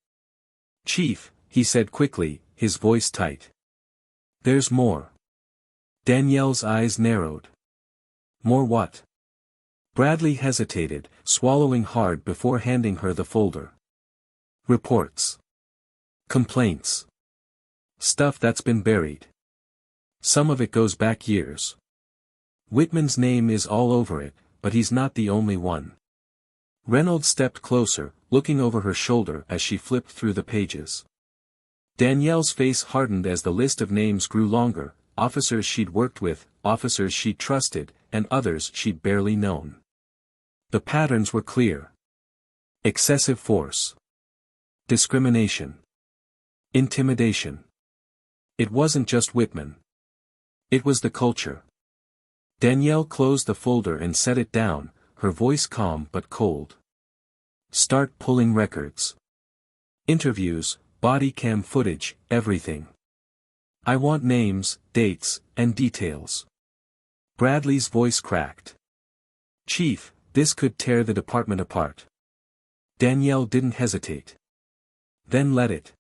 "Chief," he said quickly, his voice tight. "There's more." Danielle's eyes narrowed. "More what?" Bradley hesitated, swallowing hard before handing her the folder. "Reports. Complaints. Stuff that's been buried. Some of it goes back years. Whitman's name is all over it, but he's not the only one." Reynolds stepped closer, looking over her shoulder as she flipped through the pages. Danielle's face hardened as the list of names grew longer, officers she'd worked with, officers she'd trusted, and others she'd barely known. The patterns were clear. Excessive force. Discrimination. Intimidation. It wasn't just Whitman. It was the culture. Danielle closed the folder and set it down, her voice calm but cold. "Start pulling records. Interviews, body cam footage, everything. I want names, dates, and details." Bradley's voice cracked. "Chief, this could tear the department apart." Danielle didn't hesitate. "Then let it."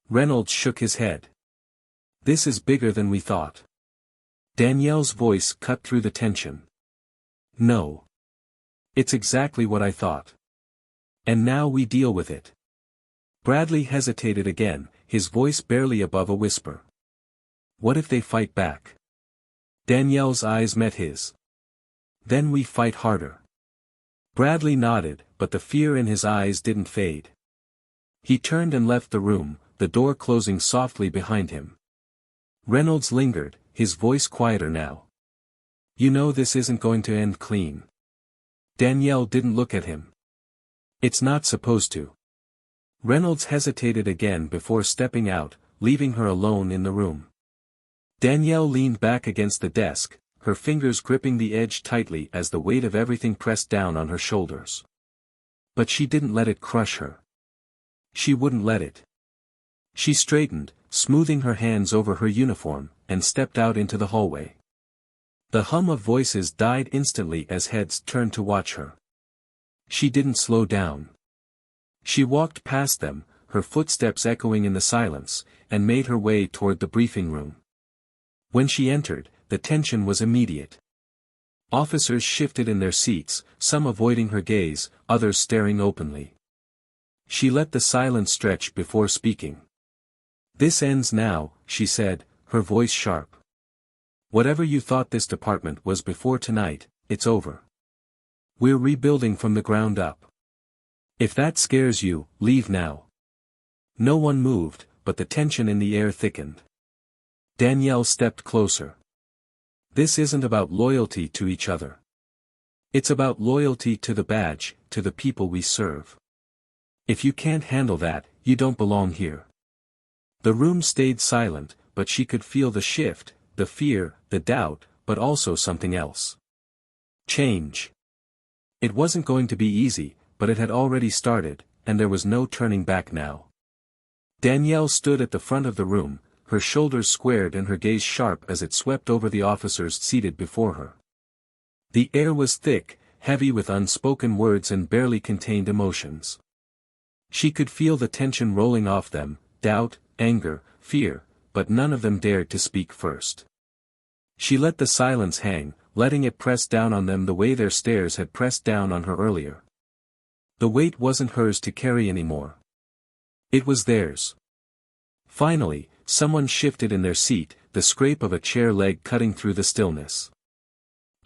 Reynolds shook his head. "This is bigger than we thought." Danielle's voice cut through the tension. "No. It's exactly what I thought. And now we deal with it." Bradley hesitated again, his voice barely above a whisper. "What if they fight back?" Danielle's eyes met his. "Then we fight harder." Bradley nodded, but the fear in his eyes didn't fade. He turned and left the room, the door closing softly behind him. Reynolds lingered, his voice quieter now. "You know this isn't going to end clean." Danielle didn't look at him. "It's not supposed to." Reynolds hesitated again before stepping out, leaving her alone in the room. Danielle leaned back against the desk, her fingers gripping the edge tightly as the weight of everything pressed down on her shoulders. But she didn't let it crush her. She wouldn't let it. She straightened, smoothing her hands over her uniform, and stepped out into the hallway. The hum of voices died instantly as heads turned to watch her. She didn't slow down. She walked past them, her footsteps echoing in the silence, and made her way toward the briefing room. When she entered, the tension was immediate. Officers shifted in their seats, some avoiding her gaze, others staring openly. She let the silence stretch before speaking. "This ends now," she said, her voice sharp. "Whatever you thought this department was before tonight, it's over. We're rebuilding from the ground up. If that scares you, leave now." No one moved, but the tension in the air thickened. Danielle stepped closer. "This isn't about loyalty to each other. It's about loyalty to the badge, to the people we serve. If you can't handle that, you don't belong here." The room stayed silent, but she could feel the shift, the fear, the doubt, but also something else. Change. It wasn't going to be easy, but it had already started, and there was no turning back now. Danielle stood at the front of the room, her shoulders squared and her gaze sharp as it swept over the officers seated before her. The air was thick, heavy with unspoken words and barely contained emotions. She could feel the tension rolling off them, doubt, anger, fear, but none of them dared to speak first. She let the silence hang, letting it press down on them the way their stares had pressed down on her earlier. The weight wasn't hers to carry anymore. It was theirs. Finally, someone shifted in their seat, the scrape of a chair leg cutting through the stillness.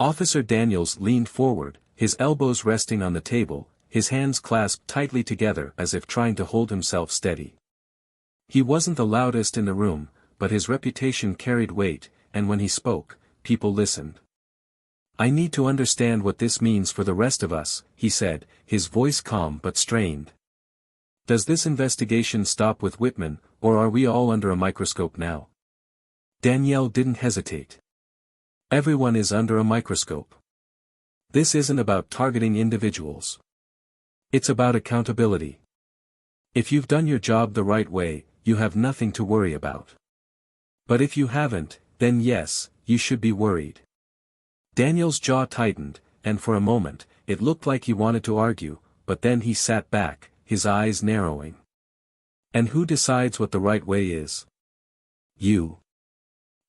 Officer Daniels leaned forward, his elbows resting on the table, his hands clasped tightly together as if trying to hold himself steady. He wasn't the loudest in the room, but his reputation carried weight, and when he spoke, people listened. "I need to understand what this means for the rest of us," he said, his voice calm but strained. "Does this investigation stop with Whitman, or are we all under a microscope now?" Danielle didn't hesitate. "Everyone is under a microscope. This isn't about targeting individuals. It's about accountability. If you've done your job the right way, you have nothing to worry about. But if you haven't, then yes, you should be worried." Daniel's jaw tightened, and for a moment, it looked like he wanted to argue, but then he sat back, his eyes narrowing. "And who decides what the right way is?" "You."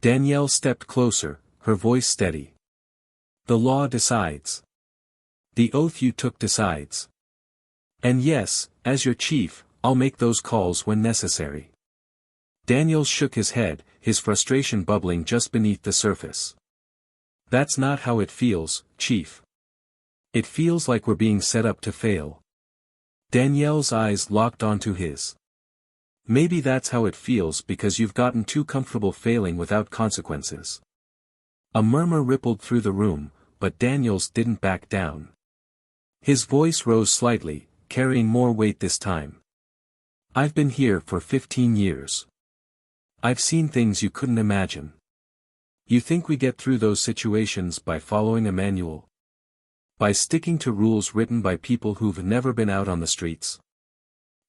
Danielle stepped closer, her voice steady. "The law decides. The oath you took decides. And yes, as your chief, I'll make those calls when necessary." Daniels shook his head, his frustration bubbling just beneath the surface. "That's not how it feels, Chief. It feels like we're being set up to fail." Danielle's eyes locked onto his. "Maybe that's how it feels because you've gotten too comfortable failing without consequences." A murmur rippled through the room, but Daniels didn't back down. His voice rose slightly, carrying more weight this time. "I've been here for 15 years. I've seen things you couldn't imagine. You think we get through those situations by following a manual? By sticking to rules written by people who've never been out on the streets?"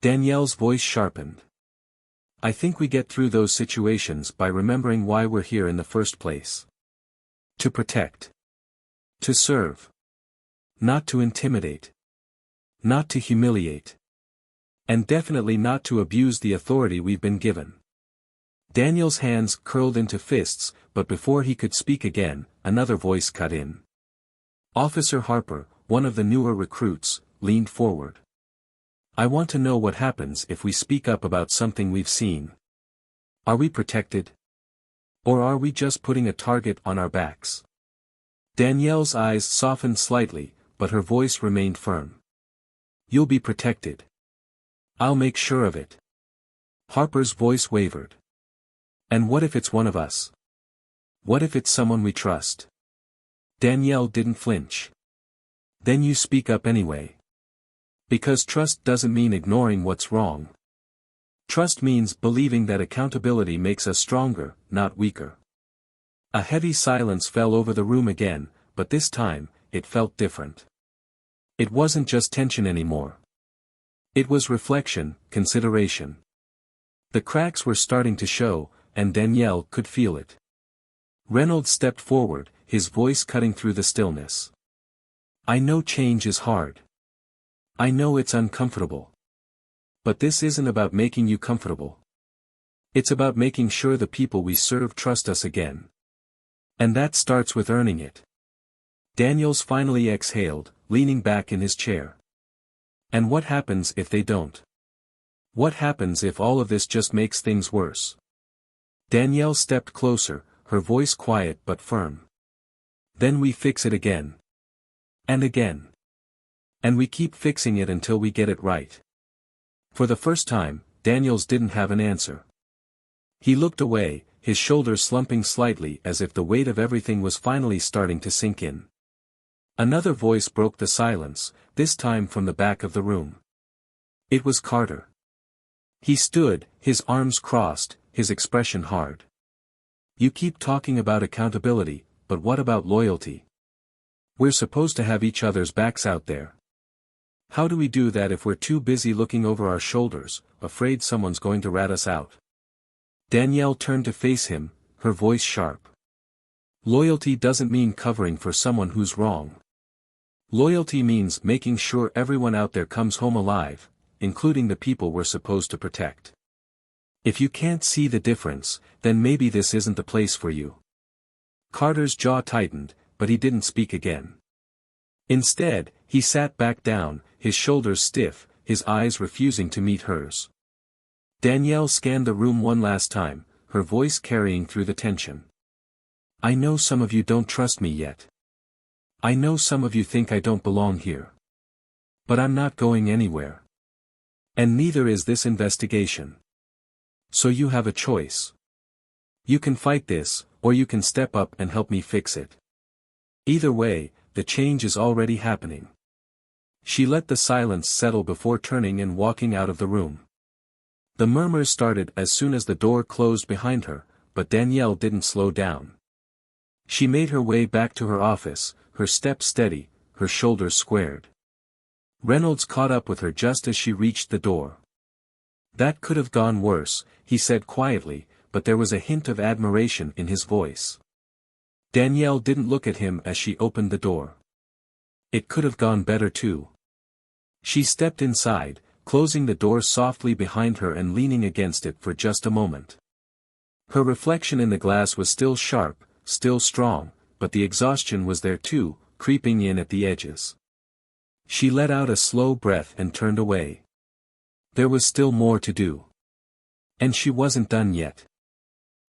Danielle's voice sharpened. "I think we get through those situations by remembering why we're here in the first place. To protect. To serve. Not to intimidate. Not to humiliate. And definitely not to abuse the authority we've been given." Daniel's hands curled into fists, but before he could speak again, another voice cut in. Officer Harper, one of the newer recruits, leaned forward. "I want to know what happens if we speak up about something we've seen. Are we protected? Or are we just putting a target on our backs?" Danielle's eyes softened slightly, but her voice remained firm. "You'll be protected. I'll make sure of it." Harper's voice wavered. "And what if it's one of us? What if it's someone we trust?" Danielle didn't flinch. "Then you speak up anyway. Because trust doesn't mean ignoring what's wrong. Trust means believing that accountability makes us stronger, not weaker." A heavy silence fell over the room again, but this time, it felt different. It wasn't just tension anymore. It was reflection, consideration. The cracks were starting to show, and Danielle could feel it. Reynolds stepped forward, his voice cutting through the stillness. "I know change is hard. I know it's uncomfortable. But this isn't about making you comfortable. It's about making sure the people we serve trust us again. And that starts with earning it." Daniels finally exhaled, leaning back in his chair. "And what happens if they don't? What happens if all of this just makes things worse?" Danielle stepped closer, her voice quiet but firm. "Then we fix it again. And again. And we keep fixing it until we get it right." For the first time, Daniels didn't have an answer. He looked away, his shoulders slumping slightly as if the weight of everything was finally starting to sink in. Another voice broke the silence, this time from the back of the room. It was Carter. He stood, his arms crossed, his expression hard. "You keep talking about accountability, but what about loyalty? We're supposed to have each other's backs out there. How do we do that if we're too busy looking over our shoulders, afraid someone's going to rat us out?" Danielle turned to face him, her voice sharp. "Loyalty doesn't mean covering for someone who's wrong. Loyalty means making sure everyone out there comes home alive, including the people we're supposed to protect. If you can't see the difference, then maybe this isn't the place for you." Carter's jaw tightened, but he didn't speak again. Instead, he sat back down, his shoulders stiff, his eyes refusing to meet hers. Danielle scanned the room one last time, her voice carrying through the tension. I know some of you don't trust me yet. I know some of you think I don't belong here. But I'm not going anywhere. And neither is this investigation. So you have a choice. You can fight this, or you can step up and help me fix it. Either way, the change is already happening. She let the silence settle before turning and walking out of the room. The murmurs started as soon as the door closed behind her, but Danielle didn't slow down. She made her way back to her office, her step steady, her shoulders squared. Reynolds caught up with her just as she reached the door. That could have gone worse, he said quietly, but there was a hint of admiration in his voice. Danielle didn't look at him as she opened the door. It could have gone better too. She stepped inside, closing the door softly behind her and leaning against it for just a moment. Her reflection in the glass was still sharp, still strong, but the exhaustion was there too, creeping in at the edges. She let out a slow breath and turned away. There was still more to do. And she wasn't done yet.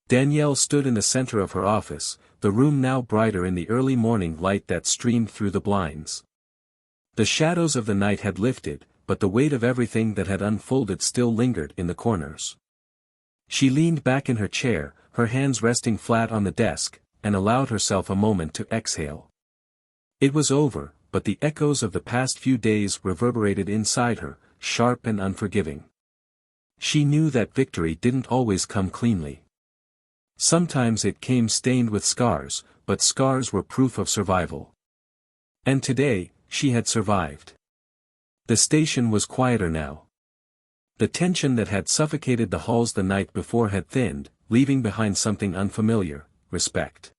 Danielle stood in the center of her office, the room now brighter in the early morning light that streamed through the blinds. The shadows of the night had lifted, but the weight of everything that had unfolded still lingered in the corners. She leaned back in her chair, her hands resting flat on the desk, and allowed herself a moment to exhale. It was over, but the echoes of the past few days reverberated inside her, sharp and unforgiving. She knew that victory didn't always come cleanly. Sometimes it came stained with scars, but scars were proof of survival. And today, she had survived. The station was quieter now. The tension that had suffocated the halls the night before had thinned, leaving behind something unfamiliar: respect.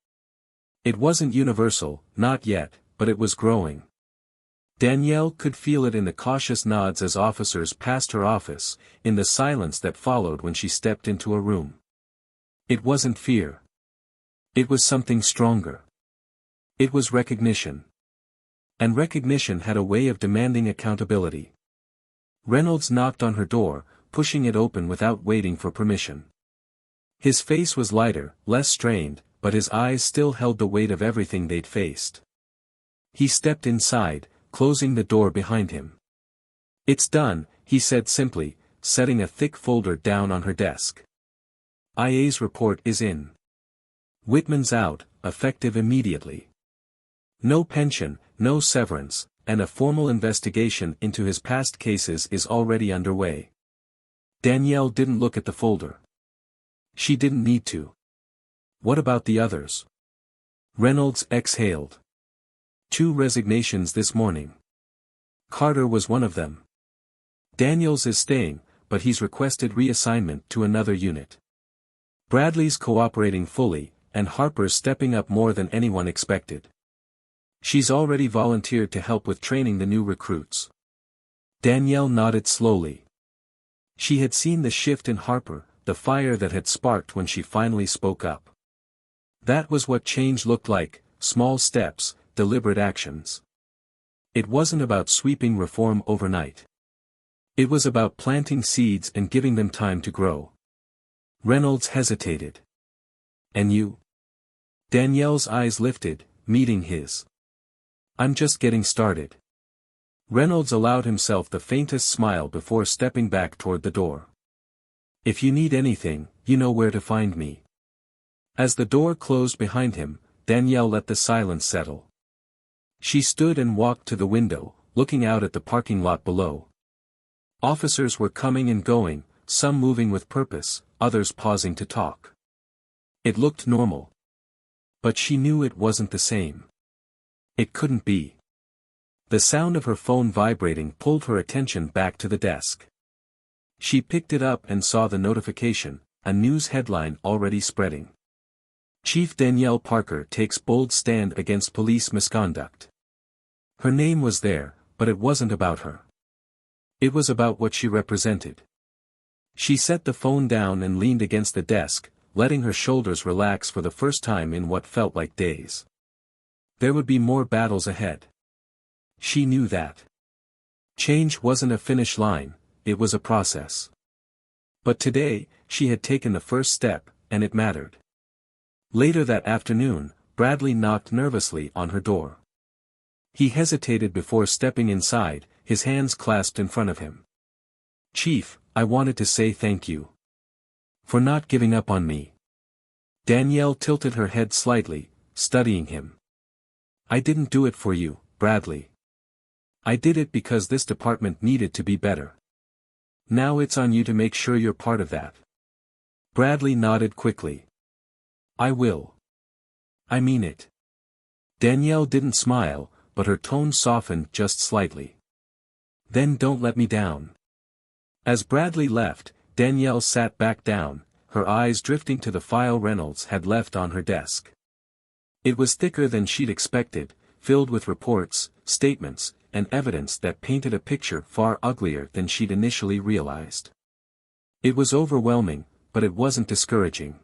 It wasn't universal, not yet, but it was growing. Danielle could feel it in the cautious nods as officers passed her office, in the silence that followed when she stepped into a room. It wasn't fear. It was something stronger. It was recognition. And recognition had a way of demanding accountability. Reynolds knocked on her door, pushing it open without waiting for permission. His face was lighter, less strained, but his eyes still held the weight of everything they'd faced. He stepped inside, closing the door behind him. "It's done," he said simply, setting a thick folder down on her desk. "IA's report is in. Whitman's out, effective immediately. No pension, no severance, and a formal investigation into his past cases is already underway." Danielle didn't look at the folder. She didn't need to. What about the others? Reynolds exhaled. 2 resignations this morning. Carter was one of them. Daniels is staying, but he's requested reassignment to another unit. Bradley's cooperating fully, and Harper's stepping up more than anyone expected. She's already volunteered to help with training the new recruits. Danielle nodded slowly. She had seen the shift in Harper, the fire that had sparked when she finally spoke up. That was what change looked like: small steps, deliberate actions. It wasn't about sweeping reform overnight. It was about planting seeds and giving them time to grow. Reynolds hesitated. "And you?" Danielle's eyes lifted, meeting his. "I'm just getting started." Reynolds allowed himself the faintest smile before stepping back toward the door. "If you need anything, you know where to find me." As the door closed behind him, Danielle let the silence settle. She stood and walked to the window, looking out at the parking lot below. Officers were coming and going, some moving with purpose, others pausing to talk. It looked normal. But she knew it wasn't the same. It couldn't be. The sound of her phone vibrating pulled her attention back to the desk. She picked it up and saw the notification, a news headline already spreading. "Chief Danielle Parker takes bold stand against police misconduct." Her name was there, but it wasn't about her. It was about what she represented. She set the phone down and leaned against the desk, letting her shoulders relax for the first time in what felt like days. There would be more battles ahead. She knew that. Change wasn't a finish line, it was a process. But today, she had taken the first step, and it mattered. Later that afternoon, Bradley knocked nervously on her door. He hesitated before stepping inside, his hands clasped in front of him. "Chief, I wanted to say thank you for not giving up on me." Danielle tilted her head slightly, studying him. "I didn't do it for you, Bradley. I did it because this department needed to be better. Now it's on you to make sure you're part of that." Bradley nodded quickly. "I will. I mean it." Danielle didn't smile, but her tone softened just slightly. "Then don't let me down." As Bradley left, Danielle sat back down, her eyes drifting to the file Reynolds had left on her desk. It was thicker than she'd expected, filled with reports, statements, and evidence that painted a picture far uglier than she'd initially realized. It was overwhelming, but it wasn't discouraging.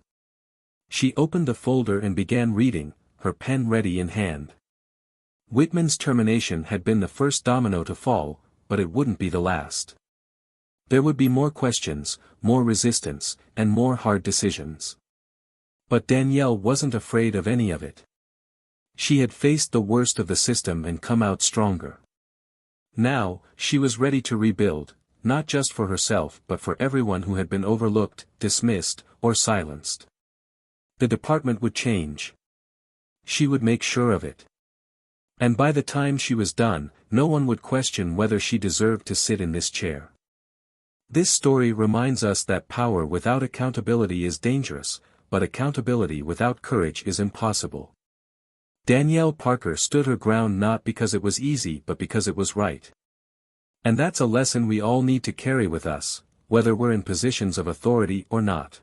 She opened the folder and began reading, her pen ready in hand. Whitman's termination had been the first domino to fall, but it wouldn't be the last. There would be more questions, more resistance, and more hard decisions. But Danielle wasn't afraid of any of it. She had faced the worst of the system and come out stronger. Now, she was ready to rebuild, not just for herself but for everyone who had been overlooked, dismissed, or silenced. The department would change. She would make sure of it. And by the time she was done, no one would question whether she deserved to sit in this chair. This story reminds us that power without accountability is dangerous, but accountability without courage is impossible. Danielle Parker stood her ground not because it was easy but because it was right. And that's a lesson we all need to carry with us, whether we're in positions of authority or not.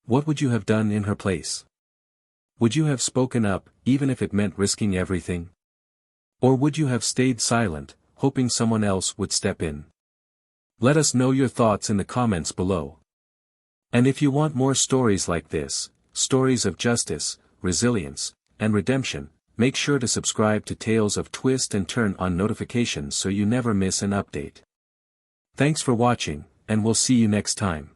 What would you have done in her place? Would you have spoken up, even if it meant risking everything? Or would you have stayed silent, hoping someone else would step in? Let us know your thoughts in the comments below. And if you want more stories like this, stories of justice, resilience, and redemption, make sure to subscribe to Tales of Twist and turn on notifications so you never miss an update. Thanks for watching, and we'll see you next time.